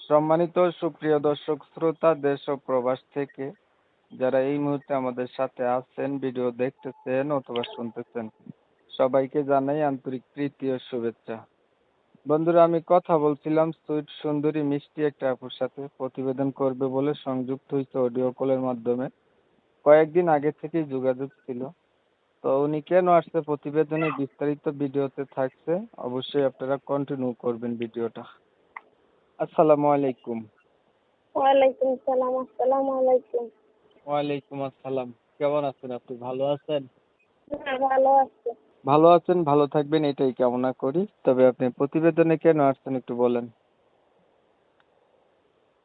সম্মানিত সুপ্রিয় দর্শক শ্রোতা দেশ ও প্রবাস থেকে যারা এই মুহূর্তে আমাদের সাথে আছেন, ভিডিও দেখতেছেন অথবা শুনতেছেন, সবাইকে জানাই আন্তরিক প্রীতি ও শুভেচ্ছা। বন্ধুরা, আমি কথা বলছিলাম সুইট সুন্দরী মিষ্টি একটা আপুর সাথে, প্রতিবেদন করবে বলে সংযুক্ত হয়েছে অডিও কলের মাধ্যমে। কয়েকদিন আগে থেকেই যোগাযোগ ছিল। তো উনি কেন আসছে প্রতিবেদনে বিস্তারিত ভিডিওতে থাকছে, অবশ্যই আপনারা কন্টিনিউ করবেন ভিডিওটা। আসসালামু আলাইকুম। ওয়ালাইকুম সালাম। আসসালামু আলাইকুম। ওয়ালাইকুম আসসালাম। কেমন আছেন আপনি? ভালো আছেন? হ্যাঁ, ভালো আছে। ভালো আছেন, ভালো থাকবেন এটাই কামনা করি। তবে আপনি প্রতিবেদনে কেন আসছেন একটু বলেন।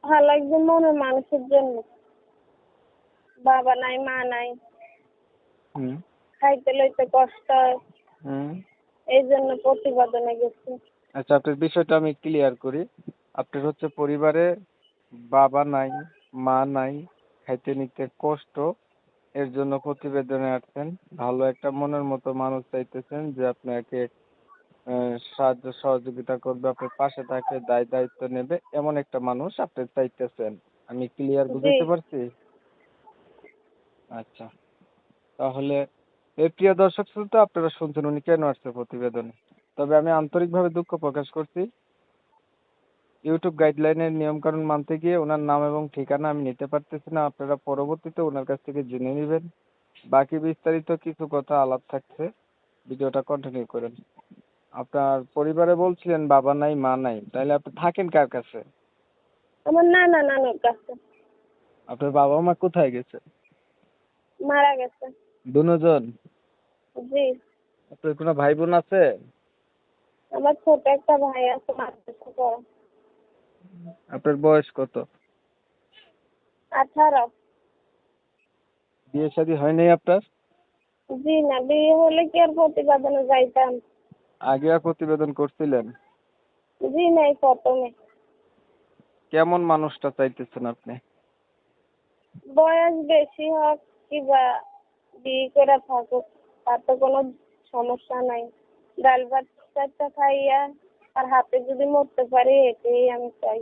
ভালো একজন মনের মানুষের জন্য। বাবা নাই, মা নাই, হুম খাইতে লইতে কষ্ট হয়, হুম এই জন্য প্রতিবেদনে গেছি। আচ্ছা, আপনার বিষয়টা আমি ক্লিয়ার করি। আপনার হচ্ছে পরিবারে বাবা নাই, মা নাই, খাইতে নিতে কষ্ট, এর জন্য প্রতিবেদনে আসছেন। ভালো একটা মনের মতো মানুষ চাইতেছেন যে আপনাকে সাহায্য সহযোগিতা করবে, আপনার পাশে থাকে, দায়িত্ব নেবে, এমন একটা মানুষ আপনি চাইতেছেন। আমি ক্লিয়ার জি। বুঝাইতে পারছি? আচ্ছা, তাহলে এই প্রিয় দর্শক শ্রোতা, আপনারা শুনছেন উনি কেন আসছে প্রতিবেদনে। তবে আমি আন্তরিকভাবে দুঃখ প্রকাশ করছি, ইউটিউব গাইডলাইনের নিয়মকানুন মানতে গিয়ে ওনার নাম এবং ঠিকানা আমি নিতে পারতেছি না। আপনারা পরবর্তীতে ওনার কাছ থেকে জেনে নেবেন। বাকি বিস্তারিত কিছু কথা আলাপ থাকছে, ভিডিওটা কন্টিনিউ করেন। আপনার পরিবারে বলছিলেন বাবা নাই, মা নাই, তাহলে আপনি থাকেন কার কাছে? আমার নানুর কাছে। আপনার বাবা মা কোথায় গেছে? মারা গেছে। দুজন? জি। আপনার কোনো ভাই বোন আছে? আমার ছোট একটা ভাই আছে, মাদ্রাসা পড়ে। আপনার বয়স কত? 18। বিয়ে শাদী হয় নাই আপনার? জি না, বিয়ে হলে কি আর প্রতিবেদনে যাইতাম? আগে আর প্রতিবেদন করছিলেন? জি না, এই প্রথমে। কেমন মানুষটা চাইতেছেন আপনি? বয়স বেশি হোক কিবা বিয়ে করে থাকুক, তার তো কোনো সমস্যা নাই। ডাল ভাত চারটা খাইয়া আর হাতে যদি মরতে পারি, এটাই আমি চাই।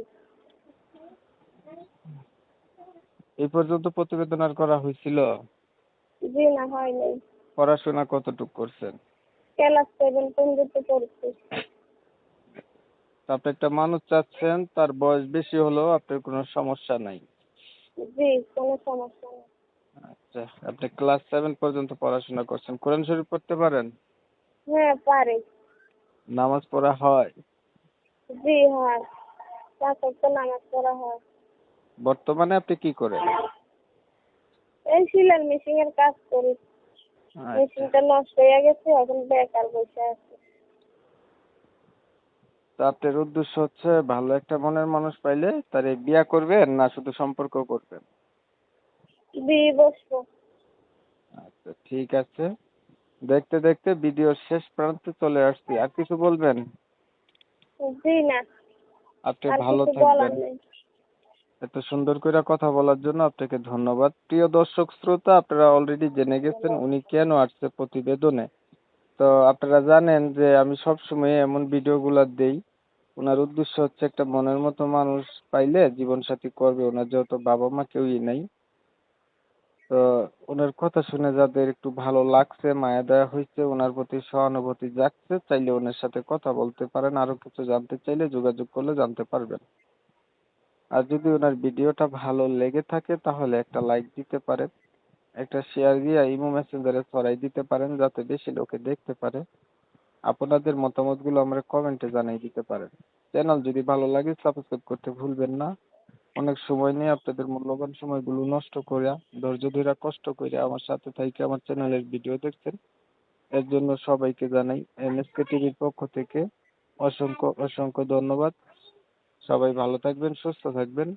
এই পর্যন্ত প্রতিবেদন আর করা হয়েছিল? জি না, হয়নি। পড়াশোনা কতটুকু করছেন? ক্লাস 7 পর্যন্ত পড়ছি। তা আপনি একটা মানুষ চাচ্ছেন, তার বয়স বেশি হলেও আপনার কোনো সমস্যা নাই। জি, কোনো সমস্যা নেই। আচ্ছা, আপনি ক্লাস 7 পর্যন্ত পড়াশোনা করছেন, কোরআন শরীফ পড়তে পারেন? হ্যাঁ, পারি। নামাজ পড়া হয়? জি হয়। 5 ওয়াক্ত নামাজ পড়া হয়। বর্তমানে আপনি কি করেন? এই সেলাই মেশিনের কাজ করি। আচ্ছা, মেশিনটা নষ্ট হয়ে গেছে, এখন বেকার বসে আছি। তো আপনার উদ্দেশ্য হচ্ছে ভালো একটা মনের মানুষ পাইলে তারে বিয়া করবেন না শুধু সম্পর্ক করবেন? বিয়ে বসবো। আচ্ছা, ঠিক আছে। দেখতে দেখতে ভিডিওর শেষ প্রান্তে চলে আসছি, আর কিছু বলবেন? জি না, আপনি আর ভালো কিছু বলার থাকবেন। নেই। এত সুন্দর করে কথা বলার জন্য আপনাকে ধন্যবাদ। প্রিয় দর্শক শ্রোতা, আপনারা অলরেডি জেনে গেছেন উনি কেন আসছে প্রতিবেদনে। তো আপনারা জানেন যে আমি সবসময় এমন ভিডিওগুলো দেই। ওনার উদ্দেশ্য হচ্ছে একটা মনের মতো মানুষ পাইলে জীবন সাথী করবে। ওনার যেহেতু বাবা মা কেউই নাই, তো ওনার কথা শুনে যাদের একটু ভালো লাগছে, মায়া দয়া হয়েছে, ওনার প্রতি সহানুভূতি জাগছে, চাইলে ওনার সাথে কথা বলতে পারেন। আরো কিছু জানতে চাইলে যোগাযোগ করলে জানতে পারবেন। আর যদি ওনার ভিডিওটা ভালো লেগে থাকে তাহলে একটা লাইক দিতে পারেন, একটা শেয়ার দিয়ে ইমো মেসেঞ্জারে ছড়াই দিতে পারেন যাতে বেশি লোকে দেখতে পারে। আপনাদের মতামতগুলো আমরা কমেন্টে জানিয়ে দিতে পারেন। চ্যানেল যদি ভালো লাগে সাবস্ক্রাইব করতে ভুলবেন না। অনেক সময় নিয়ে আপনাদের মূল্যবান সময়গুলো নষ্ট করে, ধৈর্য ধরে কষ্ট করে আমার সাথে থাইকে আমার চ্যানেলের ভিডিও দেখছেন, এর জন্য সবাইকে জানাই এমএসকে টিভির পক্ষ থেকে অসংখ্য অসংখ্য ধন্যবাদ। সবাই ভালো থাকবেন, সুস্থ থাকবেন।